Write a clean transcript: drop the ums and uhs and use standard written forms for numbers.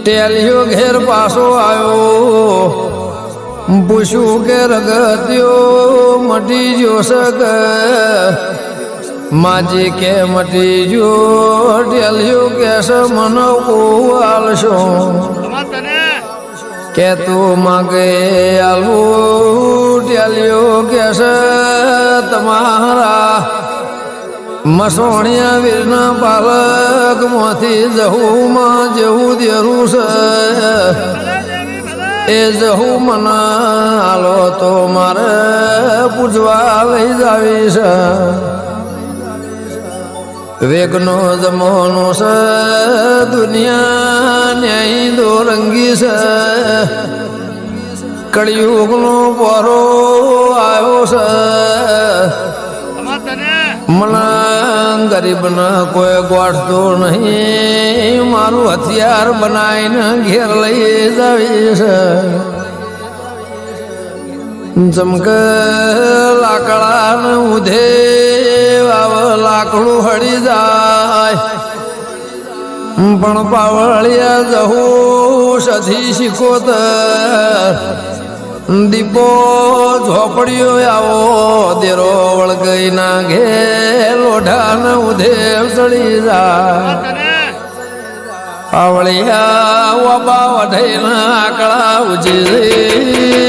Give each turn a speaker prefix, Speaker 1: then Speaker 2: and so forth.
Speaker 1: ટેલિયો ઘેર પાછો આવ્યો પૂછ્યું કે રગત્યો મટી જો સક માજી કે મટી જો ટેલિયો કેસ મને આલશો કે તું માગે આલવું ટેલિયો કેસ તમારા મસોણિયા વીરના પાલક માંથી જહું માં જેવું દેરું છે એ જહું મને હાલો તો મારે પૂજવા લઈ જાવી છે વેગનો જમોનો છે દુનિયા ન્યાય દોરંગી છે કળિયુગનો પોરો આવ્યો છે મને ગરીબના કોઈ ગોઠતો નહીં મારું હથિયાર બનાવીને ઘેર લઈ જાવી છે ચમક લાકડાને ઉધે લાકડું હળી જાય પણ પાવળિયા જહું સધી શીખોતર દીપો ઝોપડીઓ આવો દેરો વળગઈ ના ઘે લોઢાને ઉધેવ ચડી જાય આવળિયા વબા વઢઈ ના આકડા ઉજી